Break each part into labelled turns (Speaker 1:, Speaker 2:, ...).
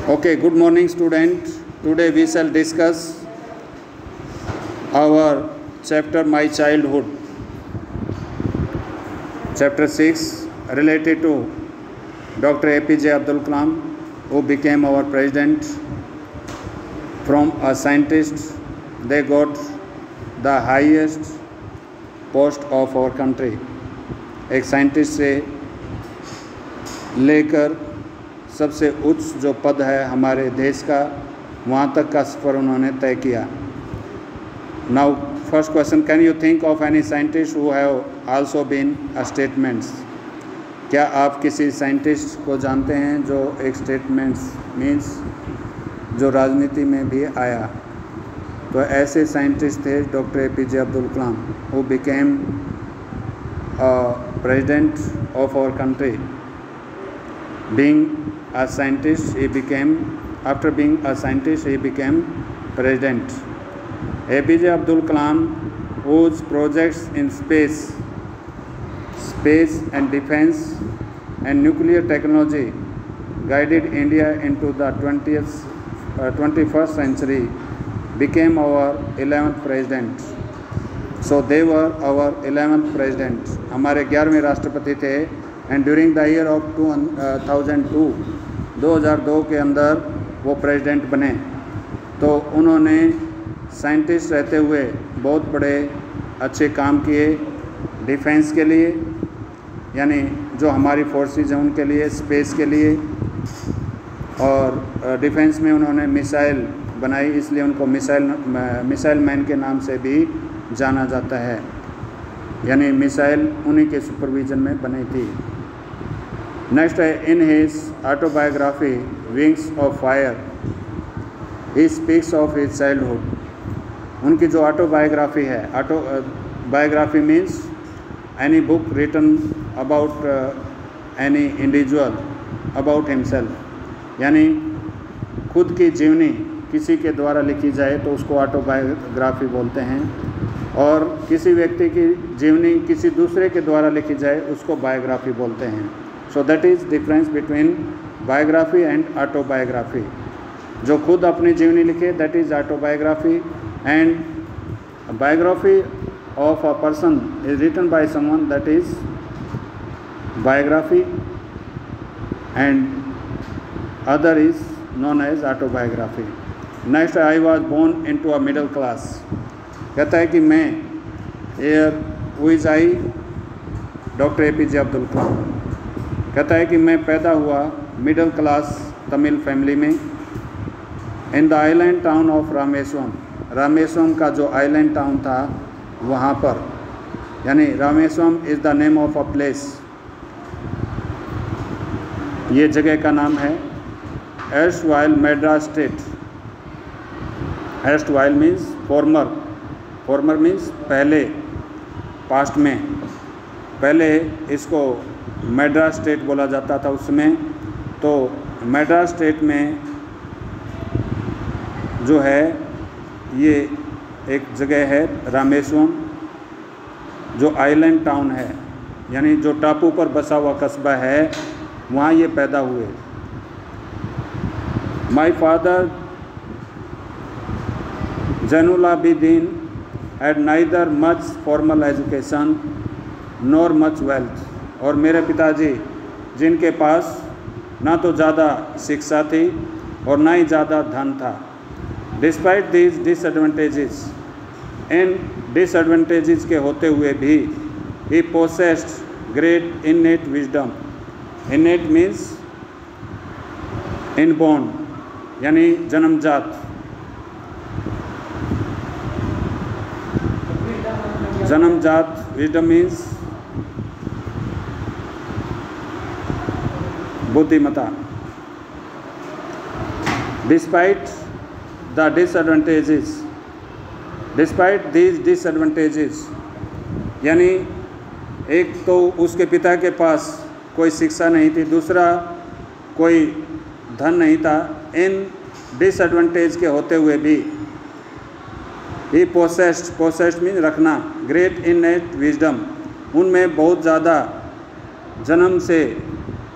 Speaker 1: Okay, good morning student. Today we shall discuss our chapter My Childhood. Chapter 6 related to Dr. APJ Abdul Kalam, who became our president. From a scientist, they got the highest post of our country. एक scientist से लेकर सबसे उच्च जो पद है हमारे देश का, वहाँ तक का सफ़र उन्होंने तय किया. Now first question, can you think of any scientist who have also been a statements? क्या आप किसी साइंटिस्ट को जानते हैं जो एक स्टेटमेंट्स मीन्स जो राजनीति में भी आया? तो ऐसे साइंटिस्ट थे doctor APJ Abdul Kalam, who became president of our country. Being a scientist, after being a scientist, he became president. APJ Abdul Kalam, whose projects in space and defense and nuclear technology guided India into the 21st century, became our 11th president. So they were our 11th president. हमारे 11वें राष्ट्रपति थे. And during the year of 2002 के अंदर वो president बने. तो उन्होंने scientist रहते हुए बहुत बड़े अच्छे काम किए डिफेंस के लिए, यानी जो हमारी फोर्सेस हैं उनके लिए, स्पेस के लिए, और डिफेंस में उन्होंने मिसाइल बनाई, इसलिए उनको मिसाइल मैन के नाम से भी जाना जाता है. यानी मिसाइल उन्हीं के सुपरविजन में बनी थी. नेक्स्ट है, in his autobiography wings of fire he speaks of his childhood. उनकी जो ऑटोबायोग्राफी है, biography means any book written about any individual about himself, यानी खुद की जीवनी किसी के द्वारा लिखी जाए तो उसको ऑटोबायोग्राफी बोलते हैं, और किसी व्यक्ति की जीवनी किसी दूसरे के द्वारा लिखी जाए उसको बायोग्राफी बोलते हैं. So that is difference between biography and autobiography. जो खुद अपनी जीवनी लिखे that is autobiography, and biography of a person is written by someone that is biography, and other is known as autobiography. Next, I was born into a middle class. कहता है कि मैं doctor APJ Abdul Kalam कहता है कि मैं पैदा हुआ मिडिल क्लास तमिल फैमिली में. In the island town of Rameswaram का जो आइलैंड टाउन था वहाँ पर, यानी Rameswaram is the name of a place, ये जगह का नाम है. Erstwhile Madras state. Erstwhile means former means पहले, पास्ट में. पहले इसको मैड्रास स्टेट बोला जाता था उसमें. तो मैड्रास स्टेट में जो है ये एक जगह है रामेश्वरम, जो आइलैंड टाउन है, यानी जो टापू पर बसा हुआ कस्बा है, वहाँ ये पैदा हुए. My father Zainul Abidin had neither much formal education nor much wealth. और मेरे पिताजी जिनके पास ना तो ज़्यादा शिक्षा थी और ना ही ज़्यादा धन था. डिस्पाइट दीज डिसएडवांटेजेस, इन डिसएडवांटेजेस के होते हुए भी, he possessed great innate wisdom. Innate means inborn, यानी जन्मजात. जन्मजात विजडम मीन्स बुद्धिमता. डिस्पाइट दीज डिसएडवांटेजेस, यानी एक तो उसके पिता के पास कोई शिक्षा नहीं थी, दूसरा कोई धन नहीं था. इन डिसएडवांटेज के होते हुए भी ही पोसेस्ड मीन रखना, ग्रेट इननेट विजडम, उनमें बहुत ज़्यादा जन्म से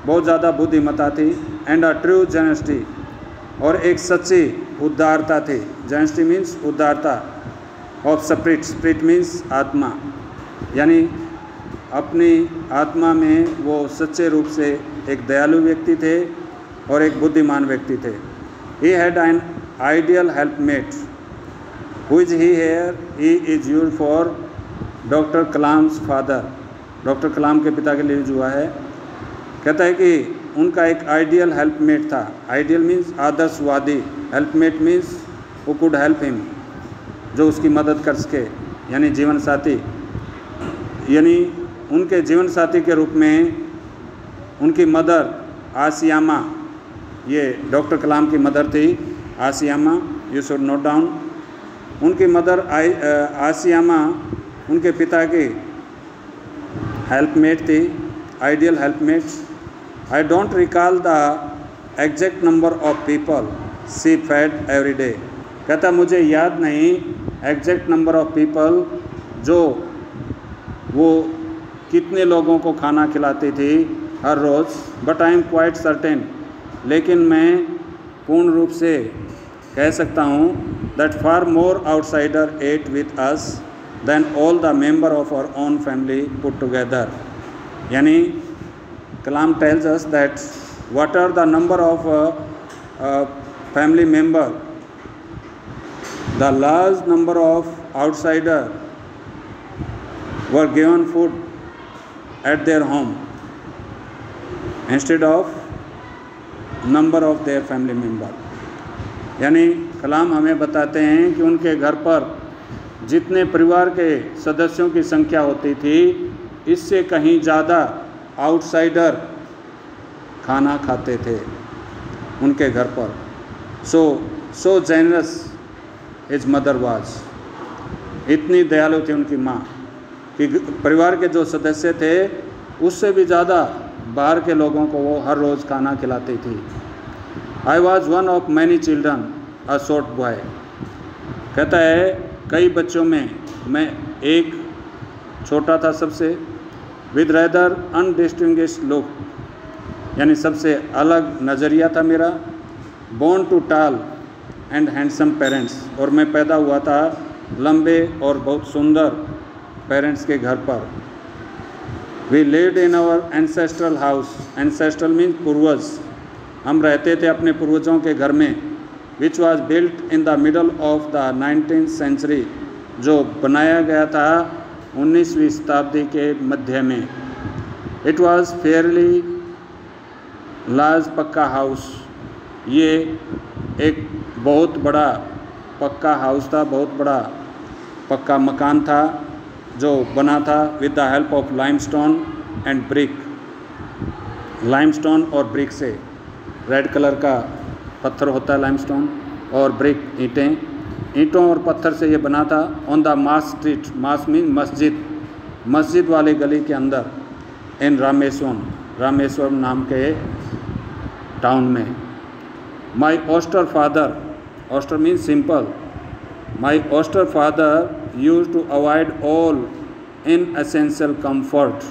Speaker 1: बहुत ज़्यादा बुद्धिमता थी. एंड अ ट्रू जेनेस्टी, और एक सच्ची उदारता थी। जेनेसिटी मीन्स उदारता, ऑफ स्पिरिट, स्पिरिट मीन्स आत्मा, यानी अपनी आत्मा में वो सच्चे रूप से एक दयालु व्यक्ति थे और एक बुद्धिमान व्यक्ति थे। He had an ideal helpmate who is he here, he is used for doctor Kalam's father, doctor Kalam के पिता के लिए यूज हुआ है। कहता है कि उनका एक आइडियल हेल्पमेट था। आइडियल मीन्स आदर्शवादी, helpmate means who could help him, जो उसकी मदद कर सके, यानी जीवन साथी। यानी उनके जीवन साथी के रूप में उनकी मदर आसियामा, ये डॉक्टर कलाम की मदर थी आसियामा, यू शुड नोट डाउन। उनकी मदर आसियामा उनके पिता की हेल्पमेट थी, ideal हेल्पमेट। I don't recall the exact number of people she fed every day. कहता मुझे याद नहीं एग्जैक्ट नंबर ऑफ पीपल जो वो कितने लोगों को खाना खिलाती थी हर रोज़, but I am quite certain, लेकिन मैं पूर्ण रूप से कह सकता हूँ that far more outsider ate with us than all the member of our own family put together. यानी Kalam tells us that what are the number of family member, the large number of outsider were given food at their home instead of number of their family member। यानी कलाम हमें बताते हैं कि उनके घर पर जितने परिवार के सदस्यों की संख्या होती थी, इससे कहीं ज़्यादा आउटसाइडर खाना खाते थे उनके घर पर। सो जेनरस हिज मदर वाज, इतनी दयालु थी उनकी माँ कि परिवार के जो सदस्य थे उससे भी ज़्यादा बाहर के लोगों को वो हर रोज़ खाना खिलाती थी। I was one of many children a short boy. कहता है कई बच्चों में मैं एक छोटा था सबसे, विद रैदर अनडिस्टिंग्विश्ड लुक, यानी सबसे अलग नज़रिया था मेरा। Born to tall and handsome parents, और मैं पैदा हुआ था लंबे और बहुत सुंदर पेरेंट्स के घर पर। We lived in our ancestral house, ancestral means पूर्वज, हम रहते थे अपने पूर्वजों के घर में, which was built in the middle of the 19th century, जो बनाया गया था 19वीं शताब्दी के मध्य में। It was fairly large pucca house, ये एक बहुत बड़ा पक्का हाउस था, बहुत बड़ा पक्का मकान था जो बना था with the help of limestone and brick, limestone और ब्रिक से, रेड कलर का पत्थर होता है लाइमस्टोन, और ब्रिक ईंटें, ईंटों और पत्थर से ये बना था। On the mass street, mass mean मस्जिद, मस्जिद वाली गली के अंदर, इन रामेश्वरम, रामेश्वरम नाम के टाउन में। My austere father, austere mean simple, my austere father use to avoid all inessential comfort,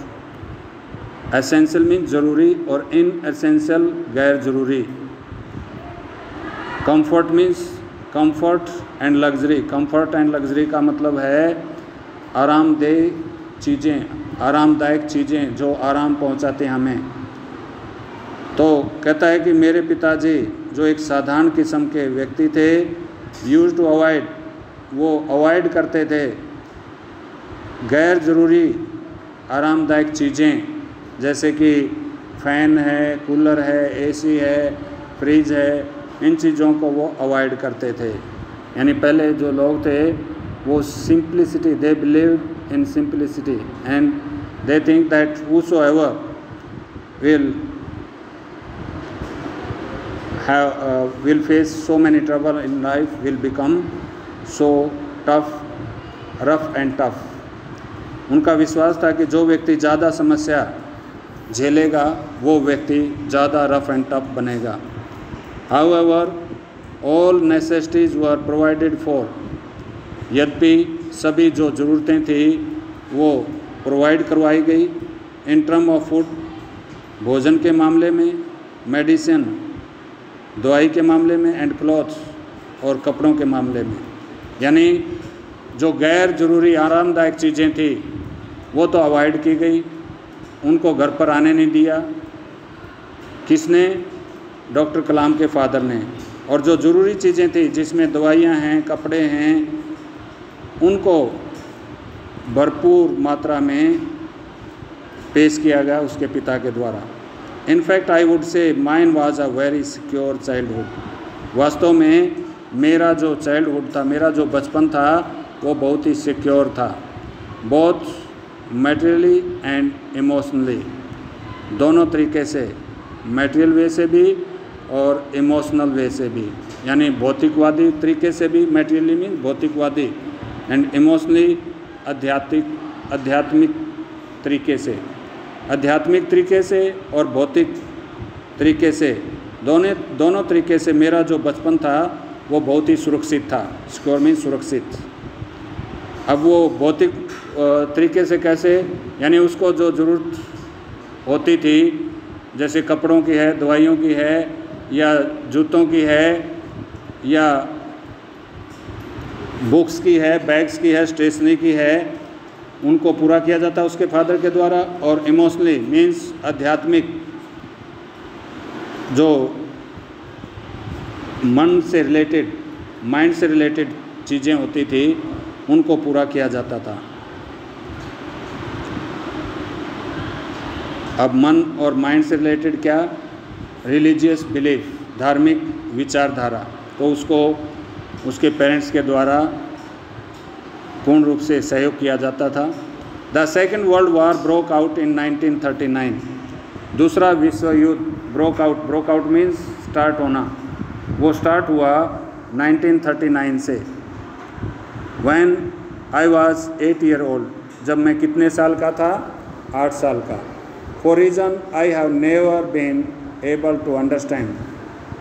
Speaker 1: essential mean ज़रूरी और इन एसेंशियल गैर ज़रूरी। Comfort means comfort and luxury, comfort and luxury का मतलब है आरामदेह चीज़ें, आरामदायक चीज़ें जो आराम पहुंचाते हैं हमें। तो कहता है कि मेरे पिताजी जो एक साधारण किस्म के व्यक्ति थे, यूज टू अवॉइड, वो अवॉइड करते थे गैर ज़रूरी आरामदायक चीज़ें, जैसे कि फ़ैन है, कूलर है, एसी है, फ्रिज है, इन चीज़ों को वो अवॉइड करते थे। यानी पहले जो लोग थे वो simplicity, they believe in simplicity and they think that whosoever will face so many trouble in life will become so tough, rough and tough। उनका विश्वास था कि जो व्यक्ति ज़्यादा समस्या झेलेगा वो व्यक्ति ज़्यादा रफ एंड टफ बनेगा। However, all necessities were provided for, यद्यपि सभी जो ज़रूरतें थी वो प्रोवाइड करवाई गई। इन टर्म ऑफ फूड, भोजन के मामले में, मेडिसिन, दवाई के मामले में, एंड क्लॉथ्स, और कपड़ों के मामले में। यानी जो गैर ज़रूरी आरामदायक चीज़ें थी वो तो अवॉइड की गई, उनको घर पर आने नहीं दिया। किसने? डॉक्टर कलाम के फादर ने। और जो ज़रूरी चीज़ें थी जिसमें दवाइयाँ हैं, कपड़े हैं, उनको भरपूर मात्रा में पेश किया गया उसके पिता के द्वारा। In fact I would say mine was a very secure childhood. वास्तव में मेरा जो चाइल्डहुड था, मेरा जो बचपन था, वो बहुत ही सिक्योर था, बोथ मटेरियली एंड इमोशनली, दोनों तरीके से, मटेरियल वे से भी और इमोशनल वे से भी। यानी भौतिकवादी तरीके से भी, मटेरियली मीन भौतिकवादी, एंड इमोशनली आध्यात्मिक तरीके से, आध्यात्मिक तरीके से और भौतिक तरीके से, दोनों तरीके से मेरा जो बचपन था वो बहुत ही सुरक्षित था। सिक्योर मीन सुरक्षित। अब वो भौतिक तरीके से कैसे? यानी उसको जो ज़रूरत होती थी, जैसे कपड़ों की है, दवाइयों की है, या जूतों की है, या बुक्स की है, बैग्स की है, स्टेशनरी की है, उनको पूरा किया जाता उसके फादर के द्वारा। और इमोशनली मीन्स आध्यात्मिक, जो मन से रिलेटेड, माइंड से रिलेटेड चीज़ें होती थी, उनको पूरा किया जाता था। अब मन और माइंड से रिलेटेड क्या? रिलीजियस बिलीफ, धार्मिक विचारधारा, तो उसको उसके पेरेंट्स के द्वारा पूर्ण रूप से सहयोग किया जाता था। The second world war broke out in 1939। दूसरा विश्व युद्ध ब्रोक आउट मीन्स स्टार्ट होना, वो स्टार्ट हुआ 1939 से। When I was 8 year old, जब मैं कितने साल का था? 8 साल का। For reason I have never been able to understand,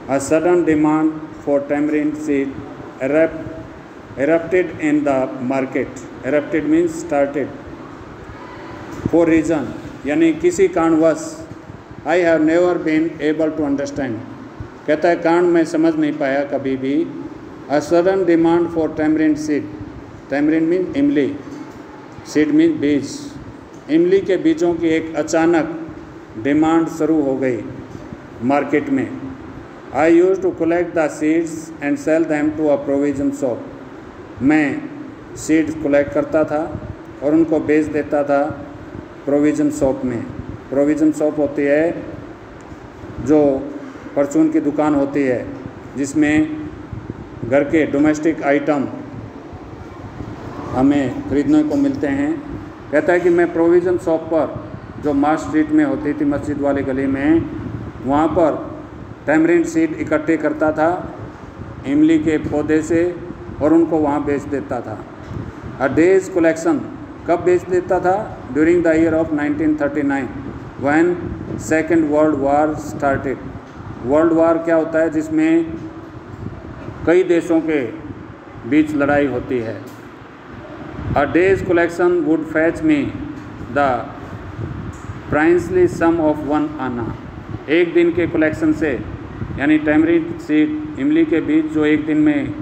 Speaker 1: a sudden demand for tamarind seed erupted in the market. Erupted means started. For reason यानी किसी कारणवश, I have never been able to understand, कहता है कारण मैं समझ नहीं पाया कभी भी। A sudden demand for tamarind seed. tamarind means इमली, seed means बीज। इमली के बीजों की एक अचानक डिमांड शुरू हो गई मार्केट में। I used to collect the seeds and sell them to a provision shop. मैं सीड्स कलेक्ट करता था और उनको बेच देता था प्रोविज़न शॉप में। प्रोविज़न शॉप होती है जो परचून की दुकान होती है, जिसमें घर के डोमेस्टिक आइटम हमें खरीदने को मिलते हैं। कहता है कि मैं प्रोविज़न शॉप पर, जो मार्च स्ट्रीट में होती थी, मस्जिद वाली गली में, वहाँ पर टैमरिंड सीड इकट्ठे करता था इमली के पौधे से और उनको वहाँ बेच देता था। अ डेज कलेक्शन कब बेच देता था? During the year of 1939 when second world war started. World war क्या होता है? जिसमें कई देशों के बीच लड़ाई होती है। A day's collection would fetch me the princely sum of 1 anna. एक दिन के कलेक्शन से, यानी टैमरिंड सीड, इमली के बीज जो एक दिन में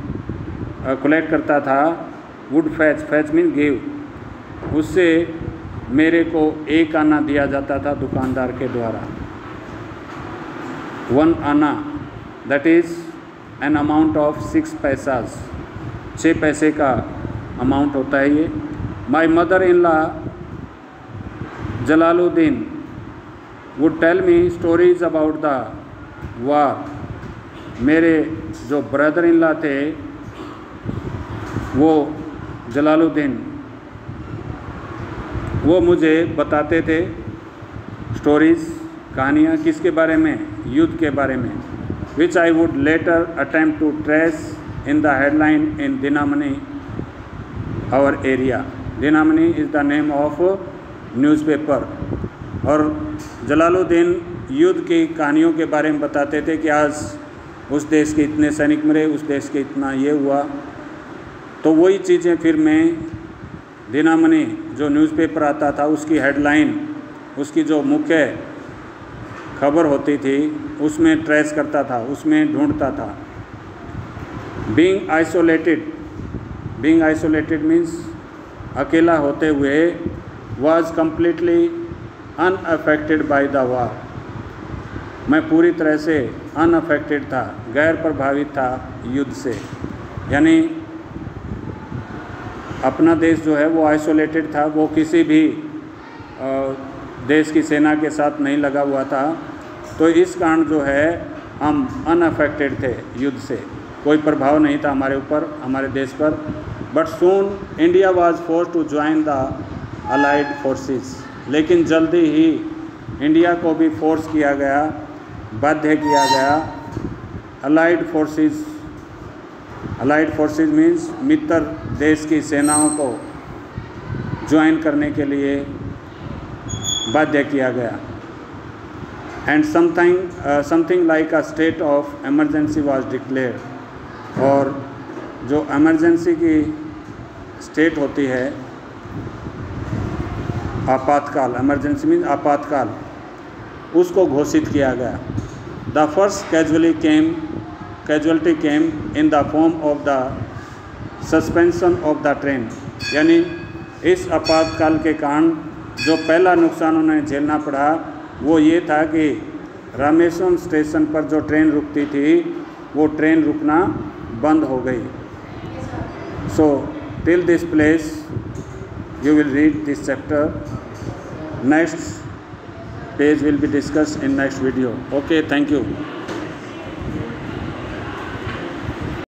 Speaker 1: कलेक्ट करता था, वुड फैच मीन गिव, उससे मेरे को 1 आना दिया जाता था दुकानदार के द्वारा। 1 anna that is an amount of 6 paisas, 6 पैसे का अमाउंट होता है ये। My mother in law Jalaluddin would tell me stories about the war. मेरे जो ब्रदर इन लॉ थे वो जलालुद्दीन, वो मुझे बताते थे स्टोरीज़, कहानियाँ, किसके बारे में? युद्ध के बारे में। Which I would later attempt to trace in the headline in Dinamani our area. Dinamani is the name of newspaper. और जलालुद्दीन युद्ध की कहानियों के बारे में बताते थे कि आज उस देश के इतने सैनिक मरे, उस देश के इतना ये हुआ। तो वही चीज़ें फिर मैं दिनामनी जो न्यूज़पेपर आता था उसकी हेडलाइन, उसकी जो मुख्य खबर होती थी उसमें ट्रेस करता था, उसमें ढूंढता था। बीइंग आइसोलेटेड मीन्स अकेला होते हुए, was completely unaffected by the war, मैं पूरी तरह से अनअफेक्टेड था, गैर प्रभावित था युद्ध से। यानी अपना देश जो है वो आइसोलेटेड था, वो किसी भी देश की सेना के साथ नहीं लगा हुआ था, तो इस कारण जो है हम अनअफेक्टेड थे युद्ध से, कोई प्रभाव नहीं था हमारे ऊपर, हमारे देश पर। But soon India was force to join the allied forces, लेकिन जल्दी ही इंडिया को भी फोर्स किया गया, बाध्य किया गया अलाइड फोर्सेस मीन्स मित्र देश की सेनाओं को ज्वाइन करने के लिए बाध्य किया गया। And something like a state of emergency was declared, और जो इमरजेंसी की स्टेट होती है, आपातकाल, इमरजेंसी मीन्स आपातकाल, उसको घोषित किया गया। The first casualty came in the form of the suspension of the train, यानी इस आपातकाल के कारण जो पहला नुकसान उन्हें झेलना पड़ा वो ये था कि रामेश्वरम स्टेशन पर जो ट्रेन रुकती थी वो ट्रेन रुकना बंद हो गई। So till this place you will read this chapter. Next page will be discussed in next video. Okay, thank you.